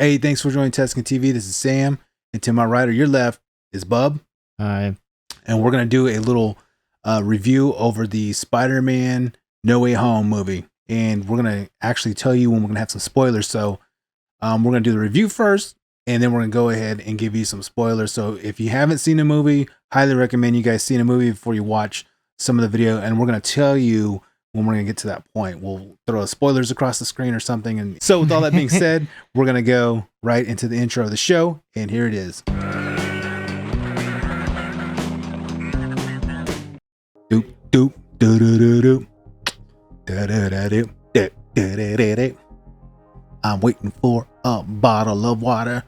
Hey, thanks for joining Tusken TV. This is Sam, and to my right or your left is Bub. Hi. And we're gonna do a little review over the Spider-Man No Way Home movie, and we're gonna actually tell you when we're gonna have some spoilers. So we're gonna do the review first, and then we're gonna go ahead and give you some spoilers. So if you haven't seen the movie, highly recommend you guys see the movie before you watch some of the video, and we're gonna tell you when we're gonna get to that point. We'll throw spoilers across the screen or something. And so with all that being said, we're gonna go right into the intro of the show, and here it is. Doop doop doo doo doo doo da da da doo da da da da da. I'm waiting for a bottle of water.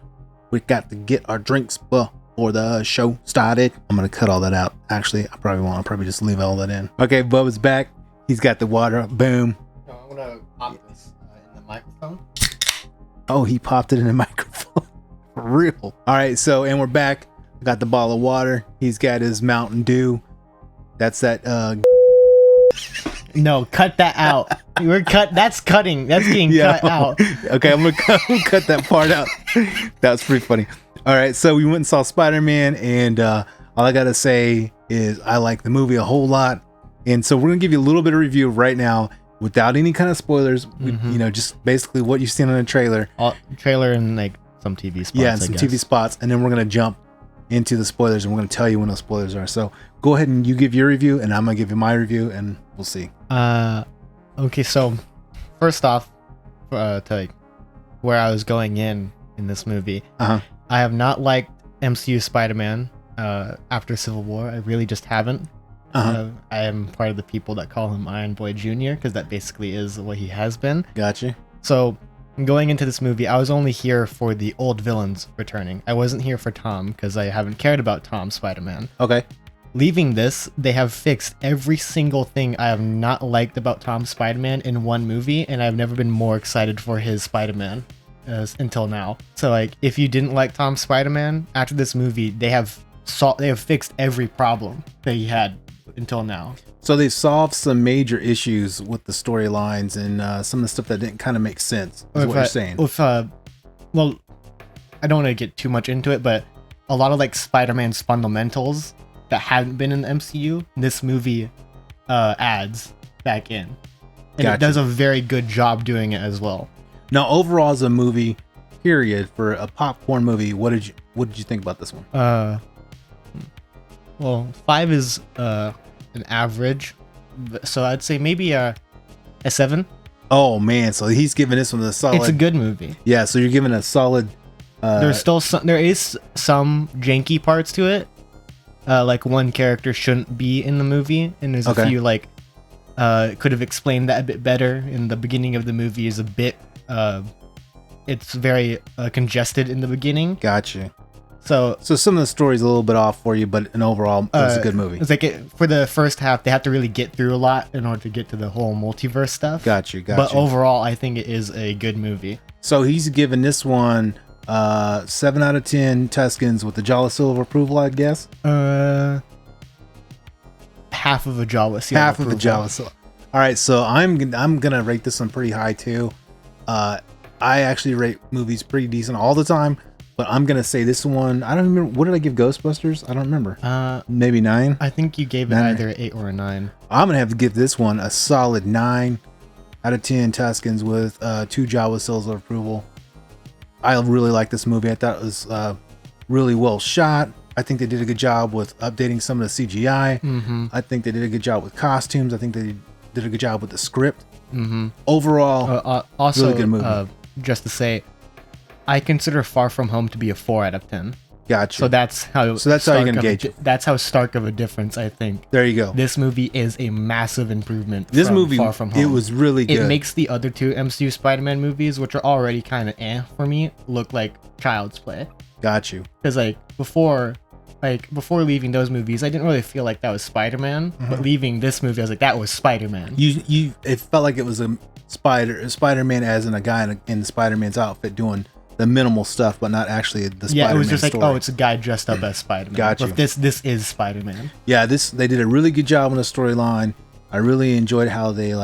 We got to get our drinks before the show started. I'm gonna cut all that out. Actually, I probably won't. I'll probably just leave all that in. Okay, Bubba's back. He's got the water. Boom. I'm gonna pop this in the microphone. Oh, he popped it in the microphone. For real. All right, so and we're back. I got the bottle of water. He's got his Mountain Dew. That's that. No, cut that out. That's cutting. That's getting cut out. Okay, I'm gonna cut that part out. That was pretty funny. All right, so we went and saw Spider-Man, and all I gotta say is I like the movie a whole lot. And so we're gonna give you a little bit of review right now, without any kind of spoilers. You know, just basically what you've seen on the trailer. Trailer and like some TV spots. Yeah, and some TV spots, and then we're gonna jump into the spoilers, and we're gonna tell you when those spoilers are. So go ahead and you give your review, and I'm gonna give you my review, and we'll see. Okay, so first off, to like where I was going in this movie, I have not liked MCU Spider-Man after Civil War. I really just haven't. I am part of the people that call him Iron Boy Jr. because that basically is what he has been. Gotcha. So going into this movie, I was only here for the old villains returning. I wasn't here for Tom because I haven't cared about Tom Spider-Man. Okay. Leaving this, they have fixed every single thing I have not liked about Tom Spider-Man in one movie, and I've never been more excited for his Spider-Man until now. So like, if you didn't like Tom Spider-Man after this movie, they have fixed every problem that he had until now. So they solved some major issues with the storylines and some of the stuff that didn't kind of make sense, is what you're saying. Well, I don't want to get too much into it, but a lot of like Spider-Man's fundamentals that hadn't been in the MCU, this movie adds back in. And It does a very good job doing it as well. Now, overall as a movie, period, for a popcorn movie, what did you think about this one? Well, 5 is an average, so I'd say maybe a 7. Oh man, so he's giving this one a solid. It's a good movie. Yeah, so you're giving a solid. There is some janky parts to it. Like one character shouldn't be in the movie, and there's a few like could have explained that a bit better. In the beginning of the movie is a bit it's very congested in the beginning. Gotcha. So some of the story's a little bit off for you, but in overall, it was a good movie. It's like for the first half, they have to really get through a lot in order to get to the whole multiverse stuff. Gotcha. But overall, I think it is a good movie. So he's giving this one 7 out of 10 Tuskens with the Jolly Silver approval, I guess. Half of a Jolly Silver. Half of a Jolly Silver. All right, so I'm gonna rate this one pretty high too. I actually rate movies pretty decent all the time. But I'm going to say this one, I don't remember, what did I give Ghostbusters? I don't remember. Maybe 9? I think you gave it either an 8 or a 9. I'm going to have to give this one a solid 9 out of 10 Tuskens with 2 Jawa seals of approval. I really like this movie. I thought it was really well shot. I think they did a good job with updating some of the CGI. I think they did a good job with costumes. I think they did a good job with the script. Overall, also, really good movie. Just to say, I consider Far From Home to be a 4 out of 10. Gotcha. So that's how you're gonna gauge it. That's how stark of a difference I think. There you go. This movie is a massive improvement. This from movie, Far From Home. It was really good. It makes the other 2 MCU Spider-Man movies, which are already kind of for me, look like child's play. Got you. Because before leaving those movies, I didn't really feel like that was Spider-Man. But leaving this movie, I was like, that was Spider-Man. It felt like it was a Spider-Man as in a guy in Spider-Man's outfit doing the minimal stuff, but not actually the Spider-Man. Yeah, it was just story. like, oh, it's a guy dressed up as Spider-Man. Gotcha. But this is Spider-Man. Yeah, they did a really good job on the storyline. I really enjoyed how they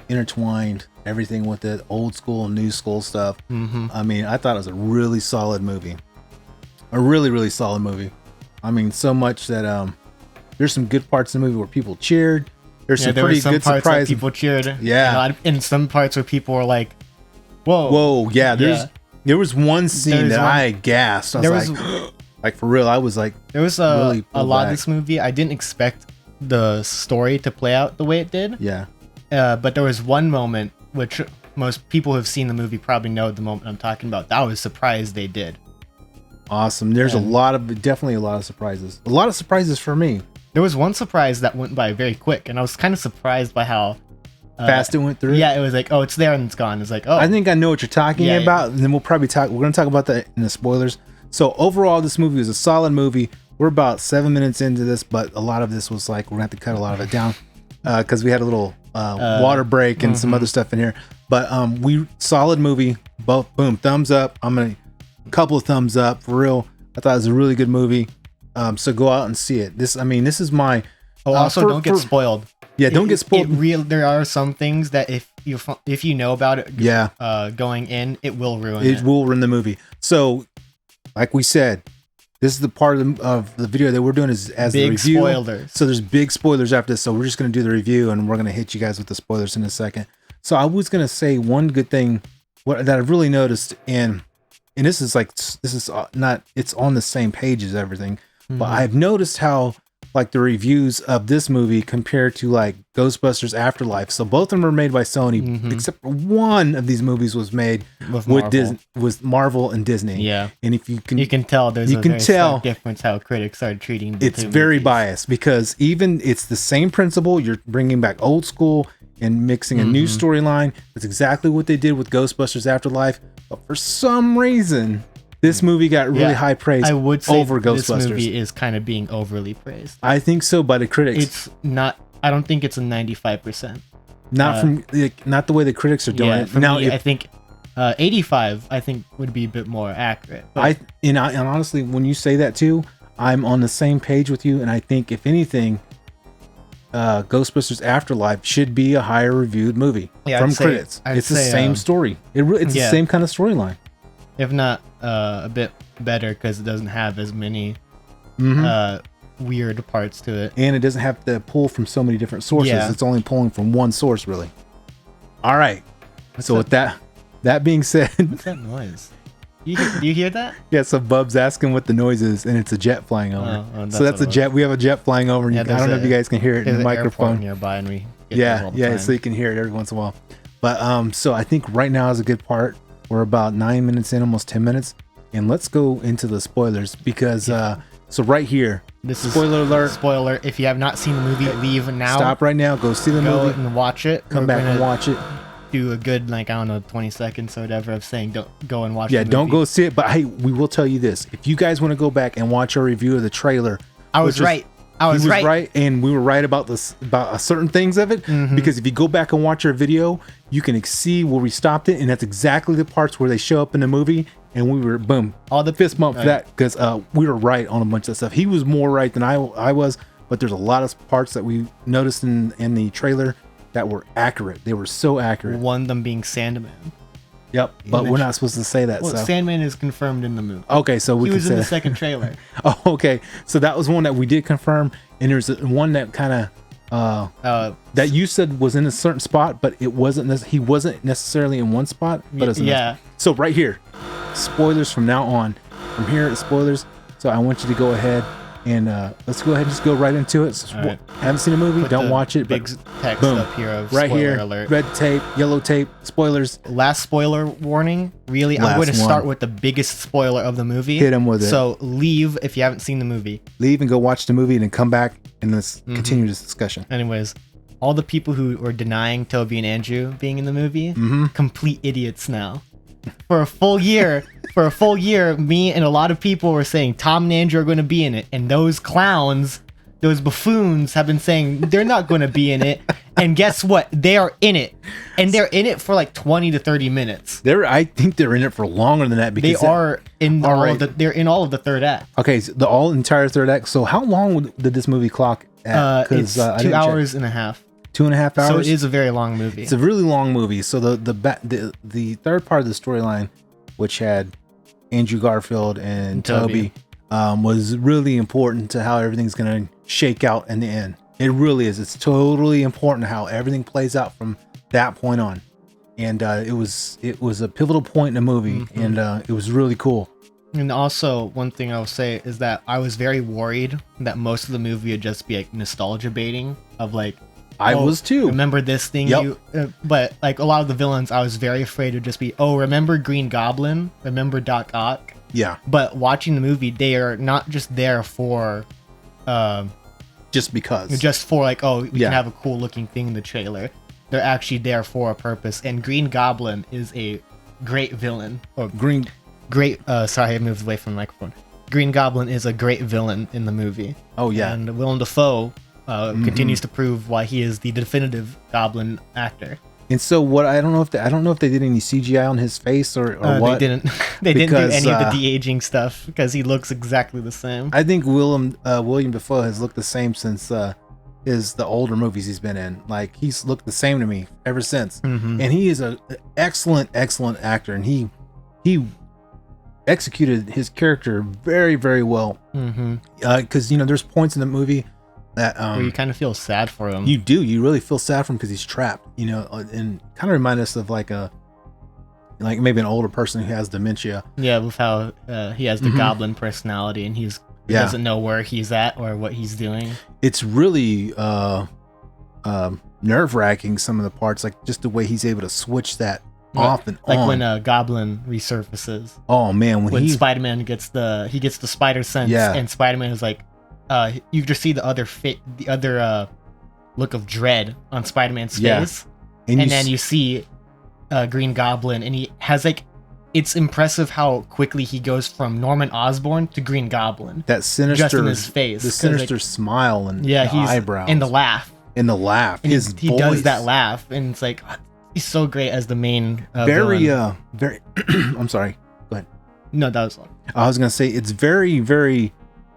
intertwined everything with the old school and new school stuff. Mm-hmm. I mean, I thought it was a really solid movie. A really, really solid movie. I mean, so much that there's some good parts in the movie where people cheered. There's some pretty good parts surprises. People cheered. Yeah. In some parts where people were like, "Whoa, whoa!" Yeah, there was one scene that I gasped. I was like, for real. I was like, there was really a lot of this movie. I didn't expect the story to play out the way it did. Yeah. But there was one moment which most people who have seen the movie probably know the moment I'm talking about. That I was surprised they did. Awesome. There's definitely a lot of surprises. A lot of surprises for me. There was one surprise that went by very quick, and I was kind of surprised by how fast it went through. Yeah, it was like, oh, it's there and it's gone. It's like, oh, I think I know what you're talking about, and then we're going to talk about that in the spoilers. So overall, this movie was a solid movie. We're about 7 minutes into this, but a lot of this was like, we're going to have to cut a lot of it down because we had a little water break and some other stuff in here. But solid movie. Boom, thumbs up. I'm going to couple of thumbs up for real. I thought it was a really good movie. So go out and see it. This is my. Also, don't get spoiled. Yeah, don't get spoiled. There are some things that if you know about it, going in, it will ruin it. It will ruin the movie. So, like we said, this is the part of the video that we're doing as the review. Spoilers. So there's big spoilers after this. So we're just going to do the review, and we're going to hit you guys with the spoilers in a second. So I was going to say one good thing that I've really noticed, and this is not, it's on the same page as everything, but I've noticed how like the reviews of this movie compared to like Ghostbusters Afterlife. So both of them are made by Sony, except for one of these movies was made with Marvel and Disney. Yeah, and if you can tell there's a very slight difference how critics are treating. It's very biased because even it's the same principle. You're bringing back old school and mixing a new storyline. That's exactly what they did with Ghostbusters Afterlife. But for some reason, this movie got really high praise. I would say over Ghostbusters. This movie is kind of being overly praised. I think so by the critics. It's not. I don't think it's a 95%. Not the way the critics are doing it. For me, I think 85. I think would be a bit more accurate. But and honestly, when you say that too, I'm on the same page with you. And I think if anything, Ghostbusters Afterlife should be a higher reviewed movie from critics. It's the same story. It's the same kind of storyline. If not a bit better because it doesn't have as many weird parts to it. And it doesn't have to pull from so many different sources. Yeah. It's only pulling from one source, really. All right. With that being said... What's that noise? Do you hear that? Yeah, so Bub's asking what the noise is, and it's a jet flying over. So that's a jet. We have a jet flying over. And I don't know if you guys can hear it in the microphone. Nearby and we get so you can hear it every once in a while. But so I think right now is a good part. We're about 9 minutes in, almost 10 minutes. And let's go into the spoilers because so right here, this is spoiler alert. Spoiler. If you have not seen the movie, leave now. Stop right now. Go see the movie and watch it. Come back and watch it. Do a good 20 seconds or whatever of saying don't go and watch the movie. Don't go see it. But hey, we will tell you this. If you guys want to go back and watch our review of the trailer, I was right. And we were right about certain things of it, because if you go back and watch our video, you can see where we stopped it, and that's exactly the parts where they show up in the movie, and we were all the fist bump for that because we were right on a bunch of stuff. He was more right than I was, but there's a lot of parts that we noticed in the trailer that were accurate. They were so accurate. One of them being Sandman. Yep, but we're not supposed to say that. Well, Sandman is confirmed in the movie. Okay, so he was in the second trailer. Oh, okay. So that was one that we did confirm, and there's one that kind of that you said was in a certain spot, but it wasn't. He wasn't necessarily in one spot, but it's So right here, spoilers from now on. From here, it's spoilers. So I want you to go ahead and let's go ahead and just go right into it. So right. Haven't seen a movie? Don't watch it. Big text up here of right spoiler here, alert. Red tape, yellow tape, spoilers. Last spoiler warning. Really, I'm going to start with the biggest spoiler of the movie. Hit him with it. So leave if you haven't seen the movie. Leave and go watch the movie and then come back and let's continue this discussion. Anyways, all the people who were denying Tobey and Andrew being in the movie, complete idiots now. For a full year, me and a lot of people were saying Tom and Andrew are going to be in it, and those clowns, those buffoons, have been saying they're not going to be in it. And guess what? They are in it, and they're in it for like 20 to 30 minutes. I think they're in it for longer than that because they are in they're in all of the third act. Okay, so the entire third act. So how long did this movie clock at? It's 2 hours and a half. 2.5 hours. So it is a very long movie. It's a really long movie. So the third part of the storyline, which had Andrew Garfield and Tobey, was really important to how everything's going to shake out in the end. It really is. It's totally important how everything plays out from that point on. And it was a pivotal point in the movie, and it was really cool. And also, one thing I'll say is that I was very worried that most of the movie would just be like nostalgia baiting of like, I was too. Remember this thing? Yep. But like a lot of the villains, I was very afraid would just be, oh, remember Green Goblin? Remember Doc Ock? Yeah. But watching the movie, they are not just there for, just because. Just for like, oh, we can have a cool looking thing in the trailer. They're actually there for a purpose. And Green Goblin is a great villain. Or sorry, I moved away from the microphone. Green Goblin is a great villain in the movie. Oh yeah. And Willem Dafoe continues to prove why he is the definitive Goblin actor. And so what I don't know if they did any CGI on his face or what. They didn't. They didn't do any of the de-aging stuff because he looks exactly the same. I think William Dafoe has looked the same since the older movies he's been in. Like he's looked the same to me ever since. And he is an excellent actor, and he executed his character very, very well. Because there's points in the movie that where you kind of feel sad for him. You do. You really feel sad for him because he's trapped. And kind of remind us of like maybe an older person who has dementia. Yeah, with how he has the Goblin personality, and he doesn't know where he's at or what he's doing. It's really nerve-wracking, some of the parts, like just the way he's able to switch that off and like on. when Goblin resurfaces. Oh man, when Spider-Man gets the spider sense, and Spider-Man is like, you just see the other look of dread on Spider-Man's face, and then you see Green Goblin, and he has like, it's impressive how quickly he goes from Norman Osborn to Green Goblin. That sinister, just in his face, the sinister smile and the eyebrows, and the laugh, and he does that laugh, and it's like, he's so great as the main villain. I'm sorry. Go ahead. No, that was all. I was gonna say it's very, very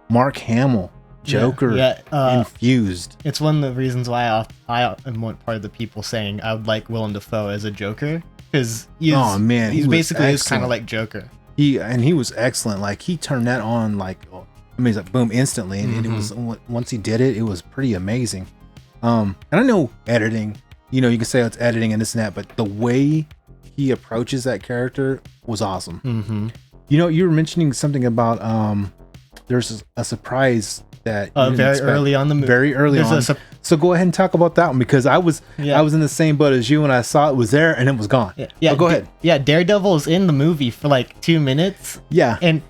Mark Hamill Joker infused. It's one of the reasons why I am one part of the people saying I would like Willem Dafoe as a Joker, because he's basically kind of like Joker. He was excellent. Like he turned that on he's like boom instantly, and it was, once he did it, it was pretty amazing. And I know editing. You can say it's editing and this and that, but the way he approaches that character was awesome. You were mentioning something about there's a surprise that very early on the movie. Very early on. So go ahead and talk about that one, because I was in the same boat as you when I saw it was there and it was gone. Yeah. Go ahead. Yeah, Daredevil is in the movie for like 2 minutes. Yeah. And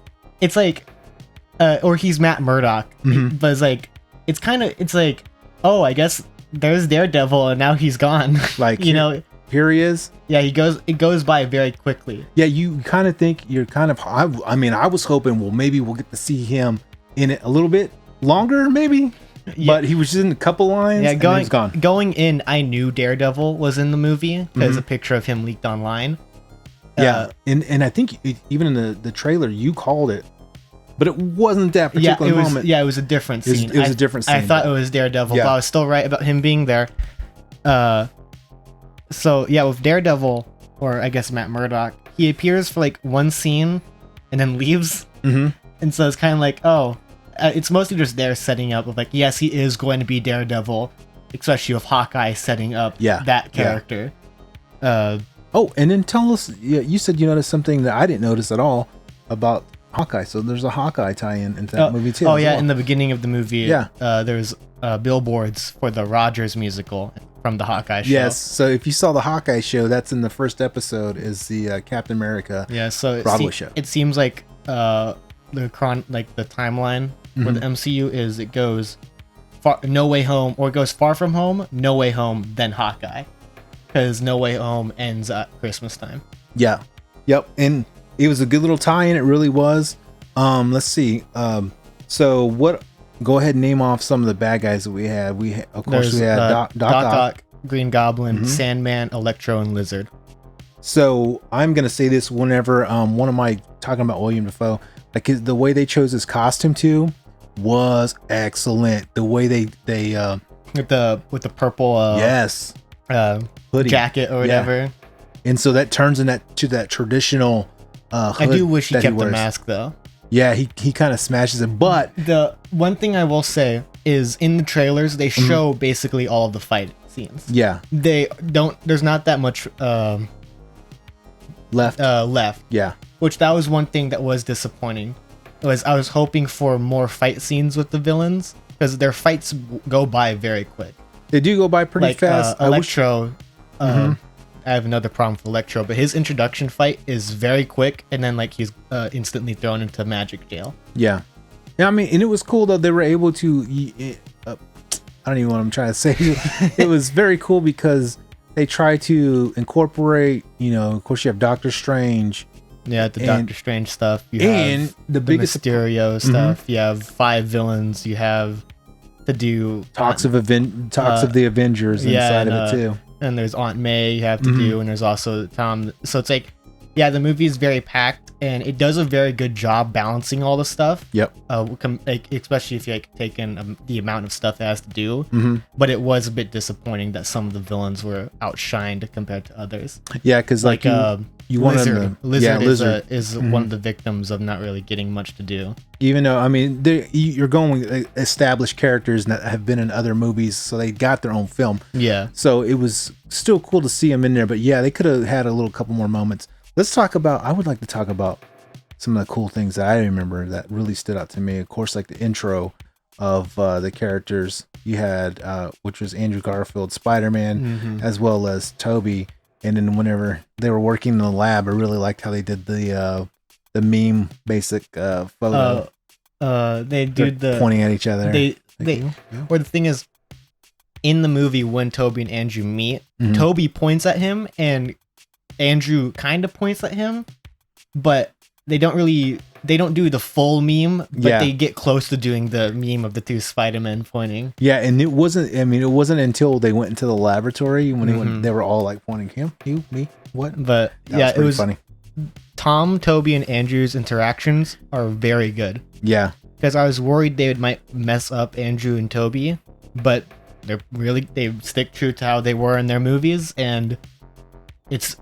it's like, or he's Matt Murdock, but it's like, oh, I guess there's Daredevil and now he's gone. Like, here he is. Yeah, it goes by very quickly. Yeah, you kind of think I was hoping, well, maybe we'll get to see him in it a little bit longer, maybe. Yeah. But he was just in a couple lines. Yeah, and he was gone. Going in, I knew Daredevil was in the movie. There's a picture of him leaked online. Yeah, and I think even in the trailer you called it, but it wasn't that particular moment. Yeah, it was a different scene. It was a different scene. I thought it was Daredevil, but I was still right about him being there. So yeah, with Daredevil, or I guess Matt Murdock, he appears for like one scene and then leaves. And so it's kind of like, it's mostly just there setting up of like, yes, he is going to be Daredevil, especially with Hawkeye setting up that character. And then tell us, you said you noticed something that I didn't notice at all about Hawkeye. So there's a Hawkeye tie-in into that movie too. In the beginning of the movie, there's billboards for the Rogers musical from the Hawkeye show. Yes, so if you saw the Hawkeye show, that's in the first episode, is the Captain America Broadway show. It seems like the timeline for the MCU is it goes No Way Home, or it goes Far From Home, No Way Home, then Hawkeye, because No Way Home ends at Christmas time. Yeah, yep, and it was a good little tie-in. It really was. Let's see. So what? Go ahead and name off some of the bad guys that we had. We had Doc Ock, Green Goblin, Sandman, Electro, and Lizard. So I'm gonna say this whenever one of my talking about William Dafoe, like the way they chose his costume to was excellent. The way they with the purple yes hoodie jacket or whatever. Yeah. And so that turns into that traditional hood. I do wish he kept the wears. mask though. Yeah, he kind of smashes it. But the one thing I will say is in the trailers they show basically all of the fight scenes. Yeah. They don't. There's not that much left. Yeah. Which that was one thing that was disappointing. I was hoping for more fight scenes with the villains because their fights go by very quick. They do go by pretty fast. Electro. I have another problem with Electro, but his introduction fight is very quick, and then like he's instantly thrown into magic jail. Yeah. I mean, and it was cool though. They were able to. I don't even know what I'm trying to say. It was very cool because they try to incorporate. Of course, you have Doctor Strange. Yeah, the Doctor Strange stuff. You have the biggest Mysterio stuff. You have 5 villains. You have to do talks of the Avengers inside of it too. And there's Aunt May you have to do, and there's also Tom. So it's like, yeah, the movie is very packed, and it does a very good job balancing all the stuff. Yep. Especially if you take in the amount of stuff it has to do. But it was a bit disappointing that some of the villains were outshined compared to others. Yeah, because like you want Lizard is one of the victims of not really getting much to do. Even though, I mean, you're going with established characters that have been in other movies, so they got their own film. Yeah. So it was still cool to see them in there, but yeah, they could have had a couple more moments. I would like to talk about some of the cool things that I remember that really stood out to me. Of course, like the intro of the characters you had, which was Andrew Garfield, Spider-Man, as well as Tobey. And then whenever they were working in the lab, I really liked how they did the meme basic photo. They do the pointing at each other. Or the thing is, in the movie when Tobey and Andrew meet, Tobey points at him and Andrew kind of points at him, but they don't do the full meme, but they get close to doing the meme of the 2 Spider-Men pointing. Yeah, and it wasn't until they went into the laboratory when they were all like pointing, him, you, me, what? But it was funny. Tom, Tobey, and Andrew's interactions are very good. Yeah. Because I was worried they might mess up Andrew and Tobey, but they stick true to how they were in their movies, and it's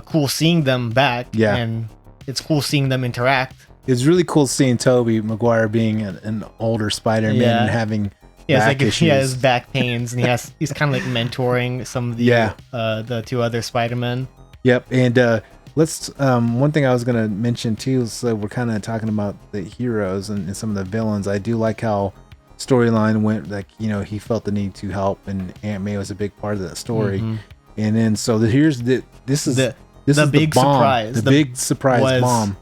cool seeing them back. Yeah. And it's cool seeing them interact. It's really cool seeing Tobey Maguire being an older Spider-Man and having back issues. He has back pains, and he's kind of like mentoring some of the 2 other Spider-Men. Yep, and let's one thing I was gonna mention too. So we're kind of talking about the heroes and some of the villains. I do like how storyline went. Like he felt the need to help, and Aunt May was a big part of that story. And then so this is the big surprise. The big surprise bomb.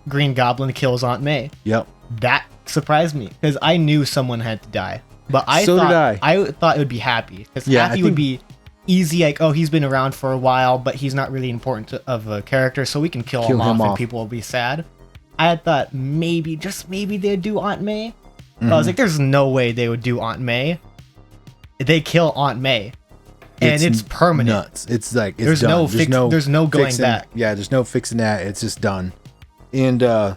Green Goblin kills Aunt May. Yep. That surprised me because I knew someone had to die. But I thought it would be Happy. Because Happy would be easy, like, oh, he's been around for a while, but he's not really important of a character, so we can kill him off and people will be sad. I had thought maybe they'd do Aunt May. But I was like, there's no way they would do Aunt May. They kill Aunt May. And it's permanent. Nuts. It's like there's done. There's no going back. Yeah, there's no fixing that. It's just done. And I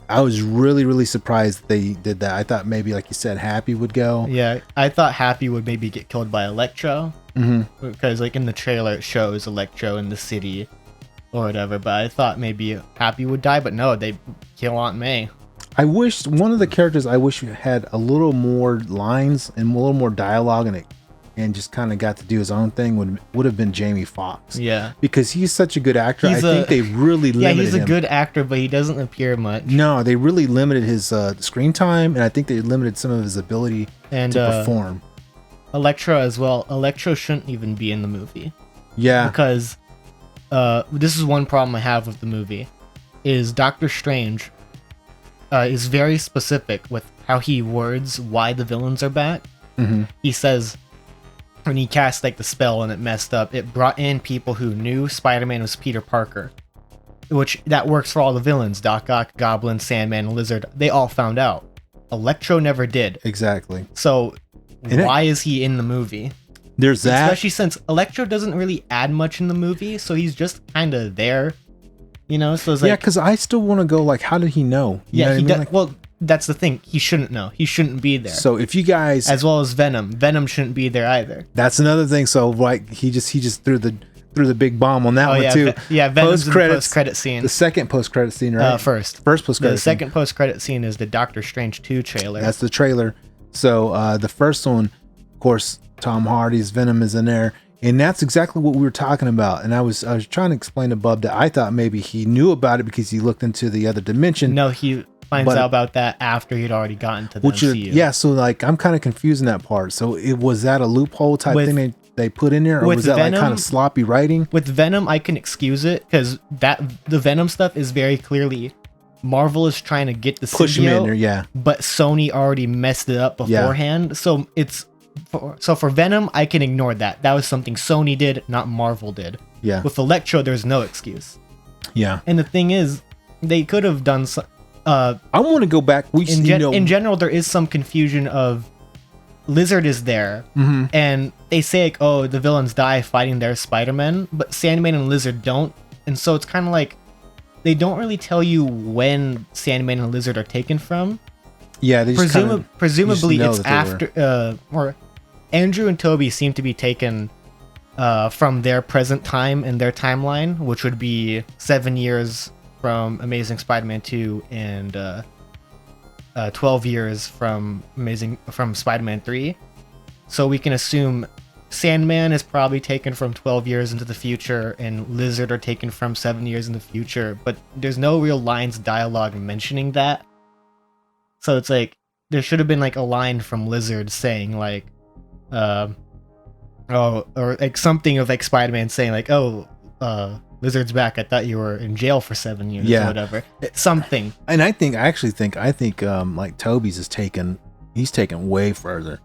was really, really surprised they did that. I thought maybe, like you said, Happy would go. Yeah, I thought Happy would maybe get killed by Electro. Because like in the trailer it shows Electro in the city or whatever. But I thought maybe Happy would die, but no, they kill Aunt May. I wish one of the characters had a little more lines and a little more dialogue in it, and just kind of got to do his own thing would have been Jamie Foxx. Yeah. Because he's such a good actor. I think they really limited him. Yeah, he's a good actor, but he doesn't appear much. No, they really limited his screen time, and I think they limited some of his ability to perform. Electro as well. Electro shouldn't even be in the movie. Yeah. Because this is one problem I have with the movie, is Doctor Strange is very specific with how he words why the villains are back. He says, when he cast like the spell and it messed up, it brought in people who knew Spider-Man was Peter Parker, which that works for all the villains. Doc Ock, Goblin, Sandman, and Lizard, they all found out. Electro never did. Exactly. So why is he in the movie? There's that. Especially since Electro doesn't really add much in the movie, so he's just kind of there. So it's like, yeah, because I still want to go like, how did he know? He does. Like, well, that's the thing. He shouldn't know. He shouldn't be there. So if you guys, as well as Venom shouldn't be there either. That's another thing. So like he just threw the big bomb on that one too. Venom's in the post-credit scene. The second post-credit scene, right? First post-credit. The second post-credit scene is the Doctor Strange 2 trailer. That's the trailer. So the first one, of course, Tom Hardy's Venom is in there. And that's exactly what we were talking about. And I was trying to explain to Bub that I thought maybe he knew about it because he looked into the other dimension. No, he finds out about that after he'd already gotten to the MCU. So like I'm kind of confused in that part. So was that a loophole type thing they put in there, or was that Venom, like kind of sloppy writing? With Venom, I can excuse it because the Venom stuff is very clearly Marvel is trying to get the push him in there, but Sony already messed it up beforehand. So for Venom, I can ignore that. That was something Sony did, not Marvel did. Yeah. With Electro, there's no excuse. Yeah. And the thing is, they could have done some. I want to go back. In general, there is some confusion of Lizard is there, and they say like, oh, the villains die fighting their Spider-Man, but Sandman and Lizard don't, and so it's kind of like they don't really tell you when Sandman and Lizard are taken from. Yeah, they presumably it's after, or Andrew and Tobey seem to be taken from their present time and their timeline, which would be 7 years from Amazing Spider-Man 2 and 12 years from Spider-Man 3. So we can assume Sandman is probably taken from 12 years into the future, and Lizard are taken from 7 years in the future, but there's no real lines of dialogue mentioning that. So it's like, there should have been like a line from Lizard saying like, or like something of like Spider-Man saying like, oh, Lizard's back. I thought you were in jail for 7 years or whatever. Something. And I think like Tobey's he's taken way further.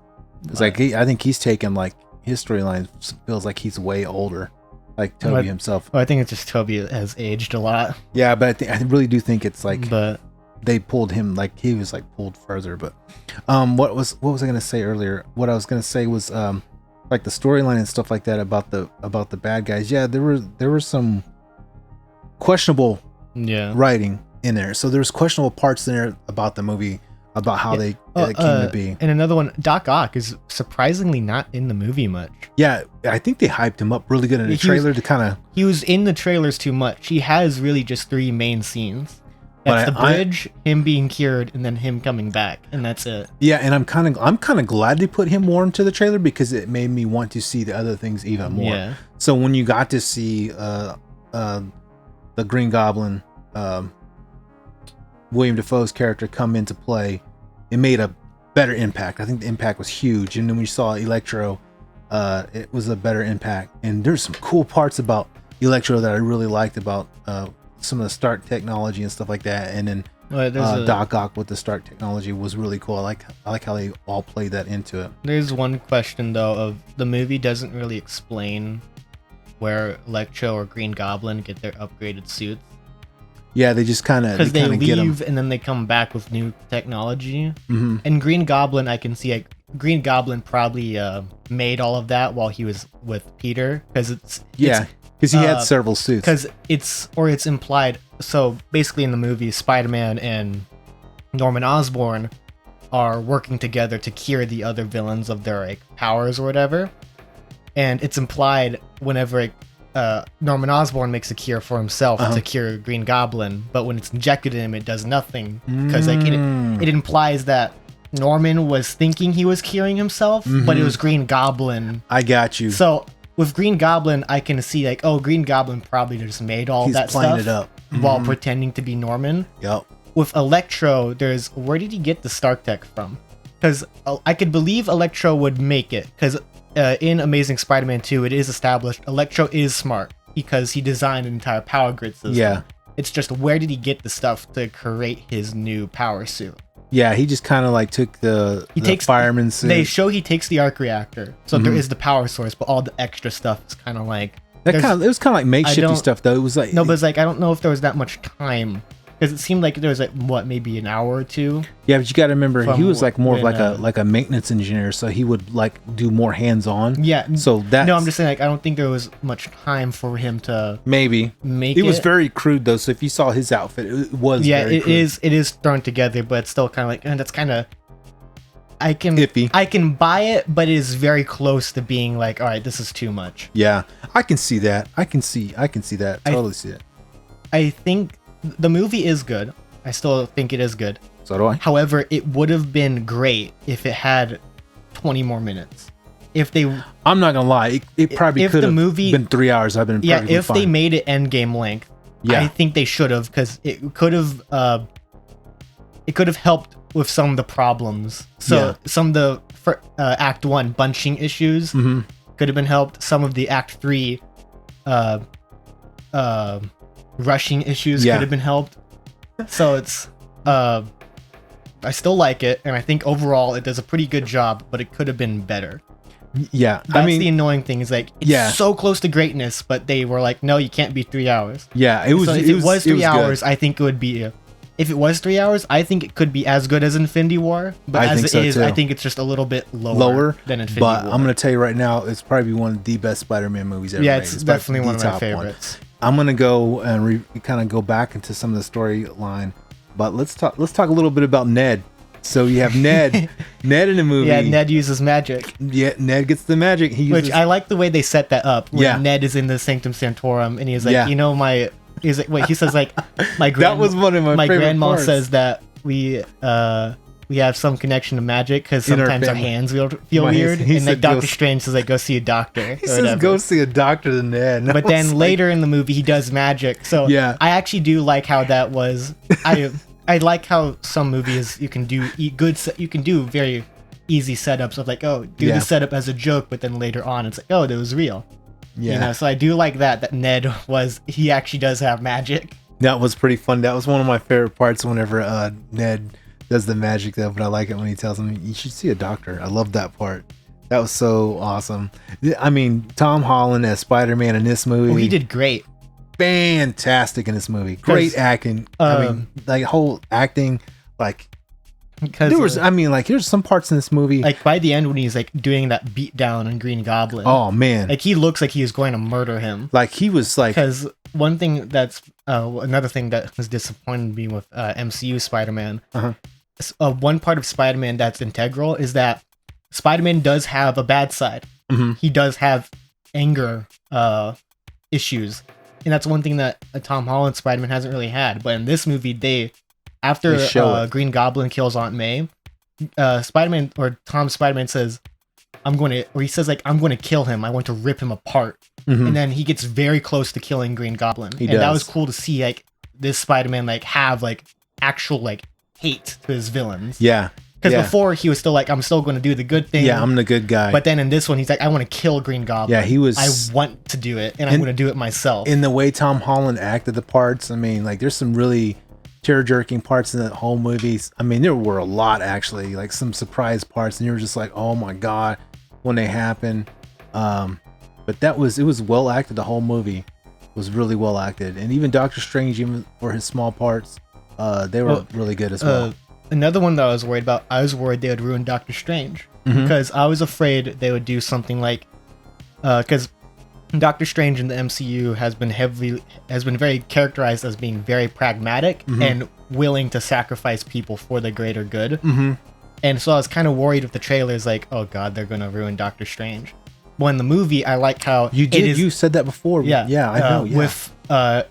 It's like, I think he's taken like his storyline feels like he's way older. Like Tobey himself. Well, I think it's just Tobey has aged a lot. Yeah, but I really do think it's like, they pulled him, like he was like pulled further. But what was I gonna say earlier? What I was gonna say was like the storyline and stuff like that about the bad guys. Yeah, there were some questionable writing in there. So there's questionable parts in there about the movie, about how they came to be. And another one, Doc Ock is surprisingly not in the movie much. Yeah, I think they hyped him up really good in the trailer to kind of. He was in the trailers too much. He has really just 3 main scenes. That's the bridge, him being cured, and then him coming back, and that's it. Yeah, and I'm kind of glad they put him more into the trailer because it made me want to see the other things even more. Yeah. So when you got to see the Green Goblin, William Dafoe's character come into play, it made a better impact. I think the impact was huge, and then when you saw Electro, it was a better impact. And there's some cool parts about Electro that I really liked about some of the Stark technology and stuff like that, and then Doc Ock with the Stark technology was really cool. I like how they all played that into it. There's one question though, of the movie doesn't really explain where Electro or Green Goblin get their upgraded suits. Yeah, they just kind of because they leave and then they come back with new technology. And Green Goblin, I can see like Green Goblin probably made all of that while he was with Peter, because it's because he had several suits. Because it's implied. So basically, in the movie, Spider-Man and Norman Osborn are working together to cure the other villains of their like powers or whatever. And it's implied whenever Norman Osborn makes a cure for himself to cure Green Goblin, but when it's injected in him, it does nothing, because like it implies that Norman was thinking he was curing himself, but it was Green Goblin. I got you. So with Green Goblin, I can see like, oh, Green Goblin probably just made all that stuff it up. While pretending to be Norman. Yep. With Electro, where did he get the Stark tech from? Because I could believe Electro would make it, because in Amazing Spider-Man 2, it is established Electro is smart because he designed an entire power grid system. Yeah. It's just, where did he get the stuff to create his new power suit? Yeah, he just kind of like took the fireman suit. They show he takes the arc reactor, so there is the power source, but all the extra stuff is kind of like it was kind of like makeshifty stuff though. It was like but it's like I don't know if there was that much time because it seemed like there was like maybe an hour or two. Yeah, but you got to remember he was like more of like a maintenance engineer, so he would like do more hands-on. Yeah. So that no, I'm just saying like I don't think there was much time for him to maybe make it. It was very crude though. So if you saw his outfit, it was very crude. It is thrown together, but it's still kind of like, and that's kind of. Iffy. I can buy it, but it is very close to being like, all right, this is too much. Yeah, I can see that. I can see that. Totally see it. I think the movie is good. I still think it is good. So do I. However, it would have been great if it had 20 more minutes. I'm not gonna lie, it probably could have been 3 hours. I've been if fine. They made it endgame length. Yeah. I think they should have, because it could have helped with some of the problems. So some of the Act 1 bunching issues could have been helped. Some of the Act 3 rushing issues could have been helped. So it's I still like it, and I think overall it does a pretty good job, but it could have been better. Yeah, that's the annoying thing is like it's so close to greatness, but they were like, no, you can't be 3 hours. Yeah, it was. So if it was 3 hours, I think it would be. If it was 3 hours, I think it could be as good as Infinity War. But as it is, I think it's just a little bit lower than Infinity War. But I'm going to tell you right now, it's probably one of the best Spider-Man movies ever made. Yeah, it's definitely one of my favorites. I'm going to go and kind of go back into some of the storyline. But let's talk a little bit about Ned. So you have Ned in the movie. Yeah, Ned uses magic. Yeah, Ned gets the magic. Which I like the way they set that up. Where Ned is in the Sanctum Sanctorum, and he's like, he's like, wait, he says like, that was one of my favorite grandma parts. says that we have some connection to magic because sometimes our hands feel weird. And like Doctor Strange says like, go see a doctor. He says go see a doctor to Ned. But then later in the movie he does magic. So I actually do like how that was. I like how some movies you can do very easy setups of like, do the setup as a joke, but then later on it's like, that was real. Yeah. So I do like that Ned he actually does have magic. That was pretty fun. That was one of my favorite parts whenever Ned does the magic though, but I like it when he tells him you should see a doctor. I love that part. That was so awesome. I mean, Tom Holland as Spider-Man in this movie. Oh, he did great. Fantastic in this movie. Great acting. I mean, like whole acting, like here's some parts in this movie. Like by the end when he's like doing that beat down on Green Goblin. Oh man. Like he looks like he is going to murder him. Like he was like, because one thing that's another thing that has disappointed me with MCU Spider-Man. One part of Spider-Man that's integral is that Spider-Man does have a bad side. He does have anger issues. And that's one thing that Tom Holland Spider-Man hasn't really had. But in this movie, after Green Goblin kills Aunt May, Spider-Man or Tom Spider-Man says, I'm going to kill him. I want to rip him apart. And then he gets very close to killing Green Goblin. That was cool to see like this Spider-Man like have like actual like hate to his villains. Yeah. Because before he was still like, I'm still going to do the good thing. Yeah, I'm the good guy. But then in this one, he's like, I want to kill Green Goblin. Yeah, I want to do it, and I'm going to do it myself. In the way Tom Holland acted the parts, I mean, like, there's some really tear-jerking parts in that whole movie. I mean, there were a lot, actually, like some surprise parts, and you were just like, oh my God, when they happen. But it was well acted. The whole movie was really well acted. And even Doctor Strange, even for his small parts, they were really good as well. Another one that I was worried about, I was worried they would ruin Doctor Strange. Because I was afraid they would do something like, because Doctor Strange in the MCU has been very characterized as being very pragmatic and willing to sacrifice people for the greater good. And so I was kind of worried with the trailers, like, oh God, they're going to ruin Doctor Strange. Well, in the movie, I like how you said that before. Yeah, I know. With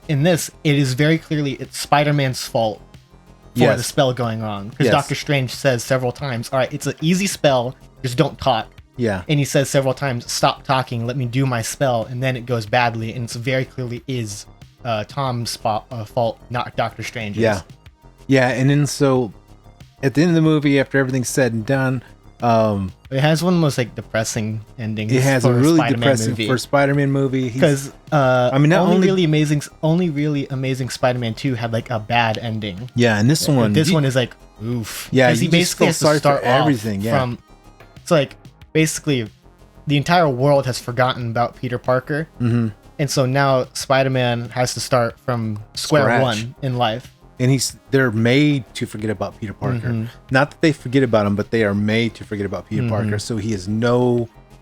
in this, it is very clearly it's Spider-Man's fault for the spell going wrong, because Doctor Strange says several times, all right, it's an easy spell, just don't talk. And he says several times, stop talking, let me do my spell, and then it goes badly, and it's very clearly is Tom's fault, not Doctor Strange's. And then so at the end of the movie, after everything's said and done, it has one of the most like depressing endings. It has a really depressing for a Spider-Man movie, because only really amazing Spider-Man 2 had like a bad ending. And this one is like oof. He basically has to start everything from. It's like basically the entire world has forgotten about Peter Parker, and so now Spider-Man has to start from square one in life. And they're made to forget about Peter Parker. Not that they forget about him, but they are made to forget about Peter Parker. So he is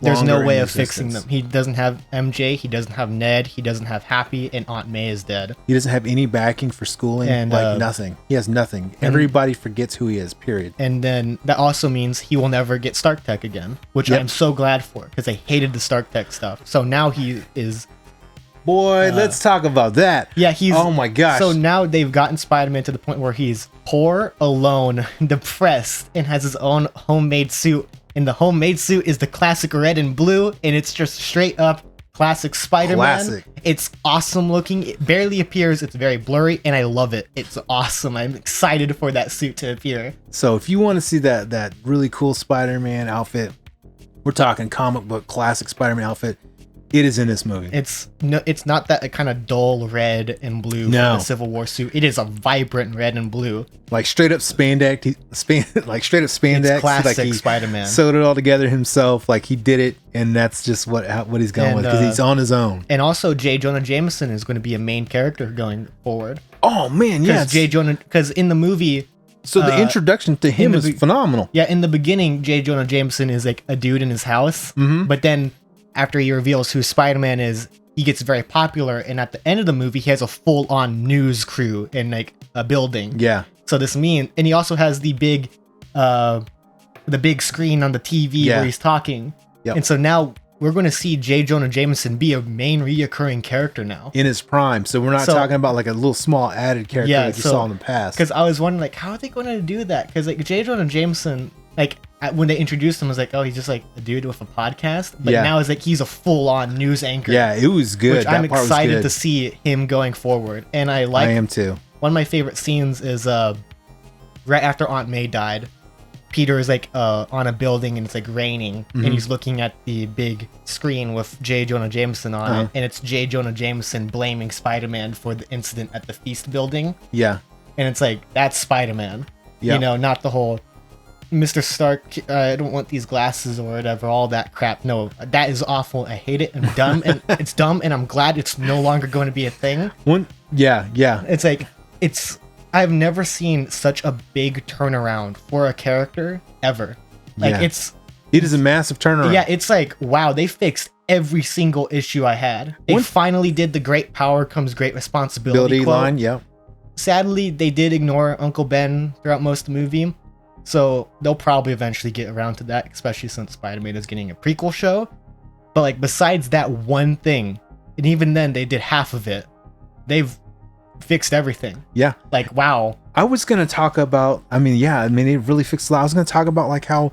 there's no way of fixing them. He doesn't have MJ, he doesn't have Ned, he doesn't have Happy, and Aunt May is dead. He doesn't have any backing for schooling, and nothing. He has nothing. Everybody forgets who he is, period. And then that also means he will never get Stark Tech again, which I'm so glad for, because I hated the Stark Tech stuff. So now he is... Boy, let's talk about that. Yeah, he's... Oh my gosh. So now they've gotten Spider-Man to the point where he's poor, alone, depressed, and has his own homemade suit. And the homemade suit is the classic red and blue, and it's just straight up classic Spider-Man. Classic. It's awesome looking. It barely appears. It's very blurry, and I love it. It's awesome. I'm excited for that suit to appear. So if you want to see that really cool Spider-Man outfit, we're talking comic book classic Spider-Man outfit. It is in this movie. It's not that kind of dull red and blue from the Civil War suit. It is a vibrant red and blue. Like straight up spandex. It's classic like he Spider-Man. Sewed it all together himself. Like he did it, and that's just what he's going with, because he's on his own. And also, J. Jonah Jameson is going to be a main character going forward. Oh man, yeah. Because in the movie. So the introduction to him is phenomenal. Yeah, in the beginning, J. Jonah Jameson is like a dude in his house, but then after he reveals who Spider-Man is, he gets very popular, and at the end of the movie, he has a full-on news crew in like a building. Yeah. So and he also has the big screen on the TV where he's talking. Yep. And so now we're going to see J. Jonah Jameson be a main reoccurring character now. In his prime. So we're not talking about like a little small added character like you saw in the past. Because I was wondering, like, how are they going to do that? Because like J. Jonah Jameson, like, when they introduced him, I was like, oh, he's just like a dude with a podcast. But now it's like he's a full-on news anchor. Yeah, it was good. Which I'm excited to see him going forward. And I am too. One of my favorite scenes is right after Aunt May died, Peter is like on a building and it's like raining, and he's looking at the big screen with J. Jonah Jameson on it, and it's J. Jonah Jameson blaming Spider-Man for the incident at the Feast building. Yeah. And it's like, that's Spider-Man. Yeah. You know, not the whole... Mr. Stark, I don't want these glasses or whatever, all that crap. No, that is awful. I hate it and dumb, and it's dumb, and I'm glad it's no longer going to be a thing. Yeah. It's like, I've never seen such a big turnaround for a character ever. Like, it is a massive turnaround. Yeah, it's like, wow, they fixed every single issue I had. They finally did the great power comes great responsibility quote. Line, yeah. Sadly, they did ignore Uncle Ben throughout most of the movie. So they'll probably eventually get around to that, especially since Spider-Man is getting a prequel show. But like, besides that one thing, and even then they did half of it, they've fixed everything. Yeah. Like, wow. I was going to talk about, it really fixed a lot. I was going to talk about like how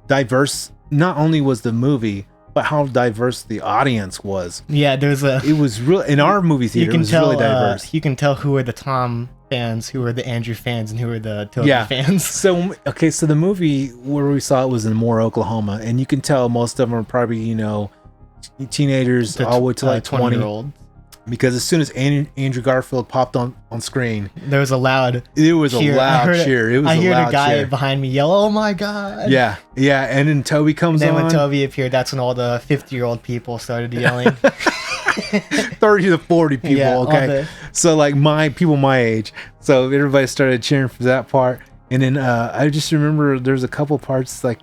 diverse not only was the movie, but how diverse the audience was. Yeah, it was real in our movie theater. It was really diverse. You can tell who are the Tom fans, who are the Andrew fans, and who are the Tobey fans. So the movie where we saw it was in Moore, Oklahoma, and you can tell most of them are probably, teenagers all the way to like 20-year-old. Because as soon as Andrew Garfield popped on screen, there was a loud cheer. It was a loud cheer. It was I heard a guy cheer. behind me yell, "Oh my god!" Yeah, and then Tobey comes on. Then when Tobey appeared, that's when all the 50-year-old people started yelling. 30 to 40 people. Yeah, okay, so like people my age. So everybody started cheering for that part, and then I just remember there's a couple parts like.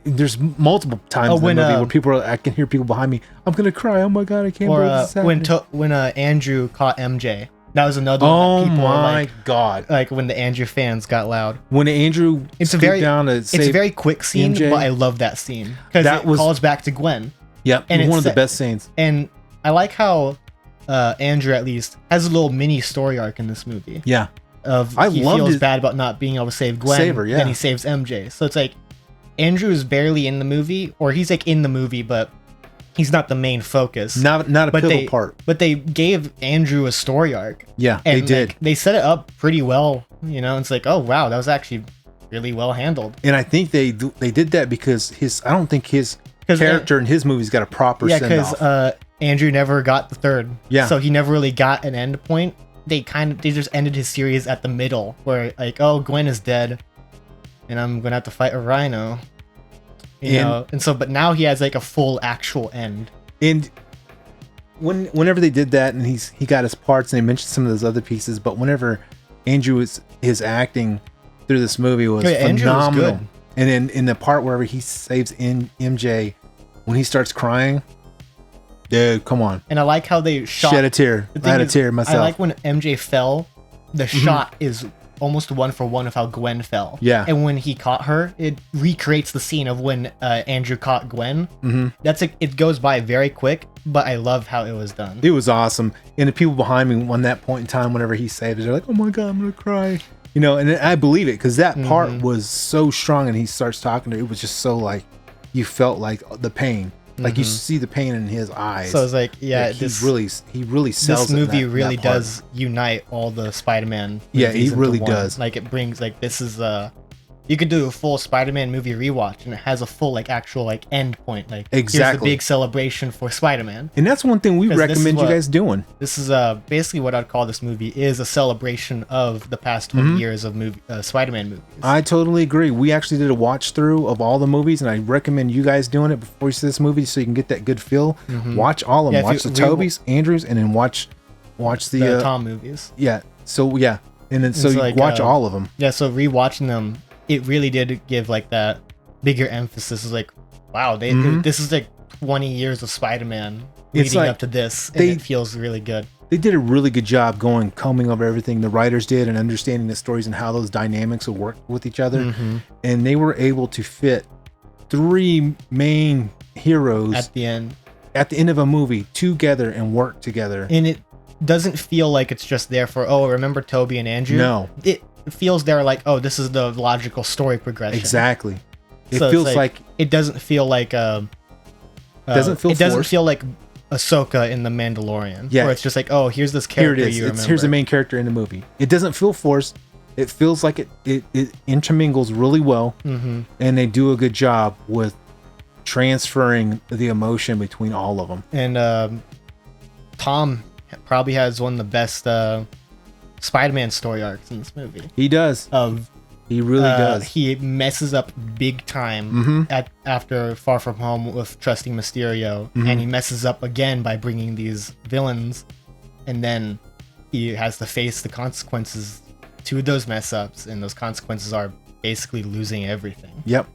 There's multiple times in the movie where people I can hear people behind me. I'm gonna cry. Oh my god, I can't believe this happened. When Andrew caught MJ, that was another one that people were like, god! Like when the Andrew fans got loud. When Andrew it's a very quick scene, MJ, but I love that scene because it calls back to Gwen. Yep, and one of the best scenes. And I like how Andrew at least has a little mini story arc in this movie. Yeah, he feels bad about not being able to save Gwen. Then he saves MJ. So it's like. Andrew is barely in the movie, or he's like in the movie, but he's not the main focus. Not a pivotal part. But they gave Andrew a story arc. Yeah, they did. Like, they set it up pretty well. It's like, oh wow, that was actually really well handled. And I think they did that because I don't think his character in his movies got a proper send off. Yeah, because Andrew never got the third. Yeah. So he never really got an end point. They just ended his series at the middle, where like, oh, Gwen is dead. And I'm gonna have to fight a rhino, and so, but now he has like a full actual end. And whenever they did that, and he got his parts, and they mentioned some of those other pieces, but whenever Andrew his acting through this movie was phenomenal. Was good. And then in the part where he saves MJ, when he starts crying, dude, come on. And I like how they shed a tear. I had a tear myself. I like when MJ fell, the shot is almost 1-for-1 of how Gwen fell. Yeah. And when he caught her, it recreates the scene of when Andrew caught Gwen. It goes by very quick, but I love how it was done. It was awesome. And the people behind me, on that point in time, whenever he saved it, they're like, "Oh my God, I'm gonna cry." You know, and I believe it because that part was so strong, and he starts talking to her. It was just so like, you felt like the pain. Like you see the pain in his eyes. So it's like, yeah, like he really sells. This movie really does unite all the Spider-Man. Yeah, he really does. Like it brings like this is you could do a full Spider-Man movie rewatch, and it has a full like actual like end point. Like exactly, here's the big celebration for Spider-Man. And that's one thing we recommend you guys doing. This is basically what I'd call this movie is a celebration of the past 20 years of Spider-Man movies. I totally agree. We actually did a watch through of all the movies, and I recommend you guys doing it before you see this movie so you can get that good feel. Watch all of them. Watch the Tobeys, Andrews, and then watch the Tom movies. Yeah. So yeah, and then so you like, watch all of them. Yeah. So rewatching them, it really did give like that bigger emphasis. It's like, wow, this is like 20 years of Spider-Man leading up to this, and it feels really good. They did a really good job combing over everything the writers did and understanding the stories and how those dynamics will work with each other. And they were able to fit 3 main heroes at the end of a movie together and work together. And it doesn't feel like it's just there for, remember Tobey and Andrew? No. It feels there like, this is the logical story progression. Exactly. It feels like it doesn't feel like it doesn't feel like Ahsoka in The Mandalorian. Yeah. Where it's just like, here's this character you remember. Here's the main character in the movie. It doesn't feel forced. It feels like it intermingles really well. And they do a good job with transferring the emotion between all of them. And Tom probably has one of the best Spider-Man story arcs in this movie. He does. He really does. He messes up big time after Far From Home with trusting Mysterio, and he messes up again by bringing these villains, and then he has to face the consequences to those mess ups, and those consequences are basically losing everything. Yep.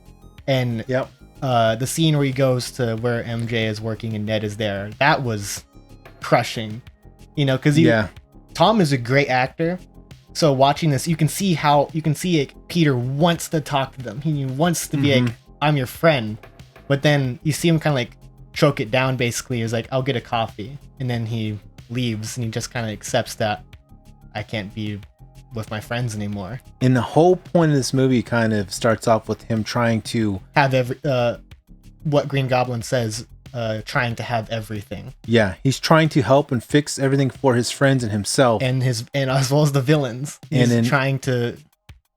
And the scene where he goes to where MJ is working and Ned is there, that was crushing, because Tom is a great actor. So watching this, you can see like, Peter wants to talk to them. He wants to be like, I'm your friend. But then you see him kind of like choke it down basically. He's like, I'll get a coffee. And then he leaves and he just kind of accepts that I can't be with my friends anymore. And the whole point of this movie kind of starts off with him trying to have what Green Goblin says, trying to have everything. Yeah, he's trying to help and fix everything for his friends and himself, and as well as the villains. He's trying to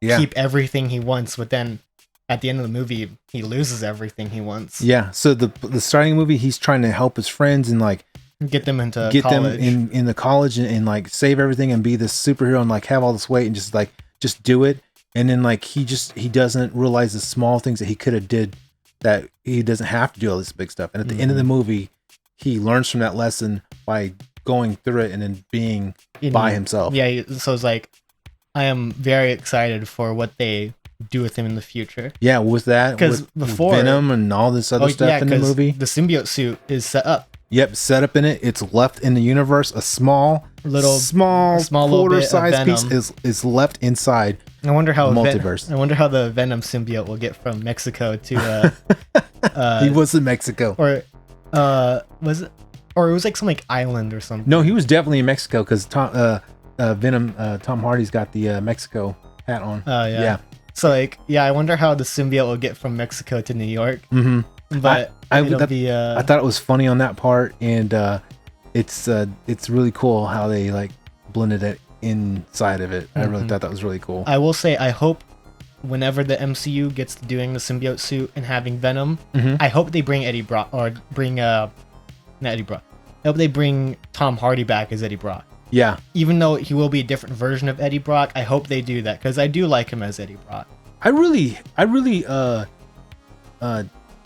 keep everything he wants, but then at the end of the movie, he loses everything he wants. Yeah. So the starting movie, he's trying to help his friends and like get them into college. them in the college and like save everything and be this superhero and like have all this weight and just do it. And then like he doesn't realize the small things that he could have did, that he doesn't have to do all this big stuff. And at the end of the movie, he learns from that lesson by going through it and then being by himself. Yeah. So it's like, I am very excited for what they do with him in the future. Yeah, with that, because before Venom and all this other stuff in the movie, the symbiote suit is set up. Yep, set up in it. It's left in the universe. A small quarter-sized piece is left inside. I wonder how the multiverse. I wonder how the Venom symbiote will get from Mexico to. He was in Mexico, or was it? Or it was like some like island or something. No, he was definitely in Mexico because Venom, Tom Hardy's got the Mexico hat on. Oh yeah. So like, I wonder how the symbiote will get from Mexico to New York. But I thought it was funny on that part, and it's really cool how they like blended it inside of it. I really thought that was really cool. I will say, I hope whenever the MCU gets to doing the symbiote suit and having Venom, I hope they bring Eddie Brock, or bring not Eddie Brock. I hope they bring Tom Hardy back as Eddie Brock. Yeah. Even though he will be a different version of Eddie Brock, I hope they do that because I do like him as Eddie Brock. I really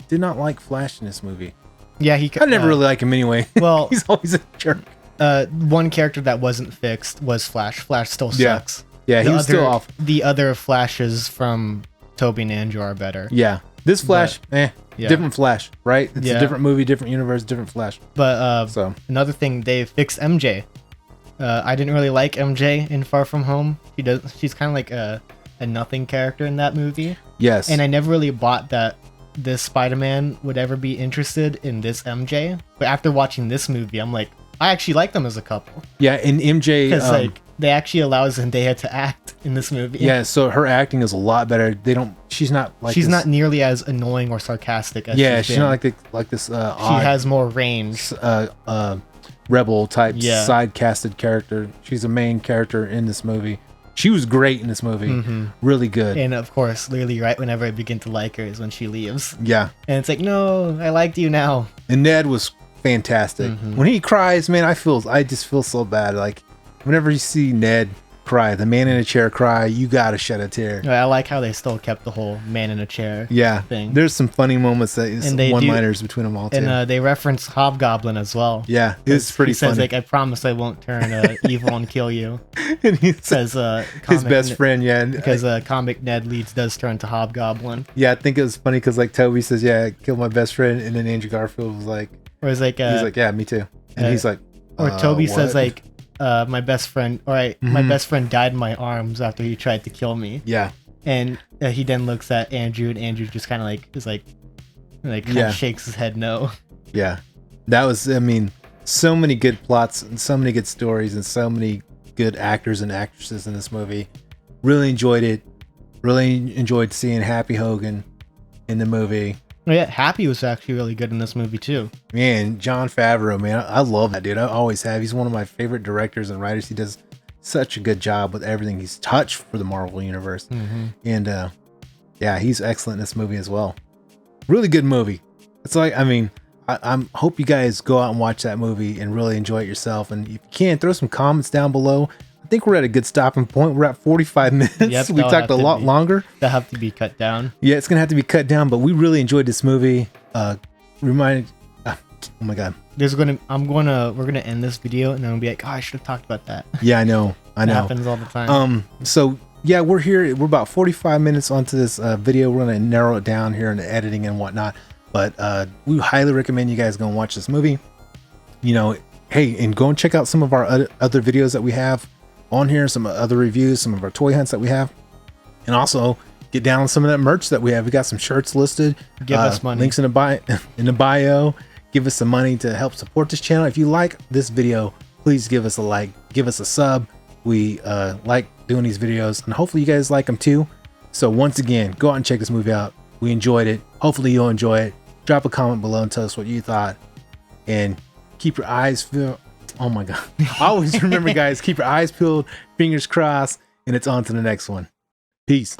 did not like Flash in this movie. Yeah, I never really like him anyway. Well, he's always a jerk. One character that wasn't fixed was Flash. Flash still sucks. Yeah, he was still off. The other Flashes from Tobey and Andrew are better. Yeah. This Flash, different Flash, right? It's a different movie, different universe, different Flash. But another thing, they fixed MJ. I didn't really like MJ in Far From Home. She's kind of like a nothing character in that movie. Yes. And I never really bought that this Spider-Man would ever be interested in this MJ. But after watching this movie, I'm like, I actually like them as a couple. Yeah, and MJ... Because they actually allow Zendaya to act in this movie. Yeah, so her acting is a lot better. She's not not nearly as annoying or sarcastic as she's not like this she has more range. Rebel type side casted character. She's a main character in this movie. She was great in this movie. Mm-hmm. Really good. And of course, literally right whenever I begin to like her is when she leaves. Yeah. And it's like, no, I liked you now. And Ned was fantastic. Mm-hmm. When he cries, man, I just feel so bad. Like whenever you see Ned cry, the man in a chair cry, you gotta shed a tear. I like how they still kept the whole man in a chair thing. There's some funny moments one-liners between them all too. And they reference Hobgoblin as well. Yeah, it's pretty funny. He says, like, I promise I won't turn evil and kill you. And he says his best friend, because comic Ned Leeds does turn to Hobgoblin. Yeah, I think it was funny because like Tobey says, yeah, kill my best friend, and then Andrew Garfield was like, he's like, yeah, me too. And he's like, or Tobey says like, my best friend, my best friend died in my arms after he tried to kill me. Yeah. And he then looks at Andrew, and Andrew just kind of like is like kind of shakes his head no. Yeah. That was, I mean, so many good plots and so many good stories and so many good actors and actresses in this movie. Really enjoyed it. Really enjoyed seeing Happy Hogan in the movie. Oh, yeah, Happy was actually really good in this movie too. Man, Jon Favreau, man, I love that dude. I always have. He's one of my favorite directors and writers. He does such a good job with everything he's touched for the Marvel Universe. Mm-hmm. And he's excellent in this movie as well. Really good movie. It's like, I mean, I hope you guys go out and watch that movie and really enjoy it yourself. And if you can, throw some comments down below. I think we're at a good stopping point. We're at 45 minutes. Yep, we talked a lot longer. That'll have to be cut down. Yeah, it's going to have to be cut down, but we really enjoyed this movie. Oh my God. We're going to end this video and then we'll be like, oh, I should have talked about that. Yeah, I know. It happens all the time. So yeah, we're here. We're about 45 minutes onto this video. We're going to narrow it down here in the editing and whatnot, but we highly recommend you guys go and watch this movie. You know, hey, and go and check out some of our other videos that we have on here, some other reviews, some of our toy hunts that we have, and also get down on some of that merch that we have. We got some shirts listed. Give us money. Links in the bio. Give us some money to help support this channel. If you like this video, please give us a like, give us a sub. We like doing these videos, and hopefully you guys like them too. So once again, go out and check this movie out. We enjoyed it. Hopefully you'll enjoy it. Drop a comment below and tell us what you thought, and keep your eyes filled. Oh my God. Always remember, guys, keep your eyes peeled, fingers crossed, and it's on to the next one. Peace.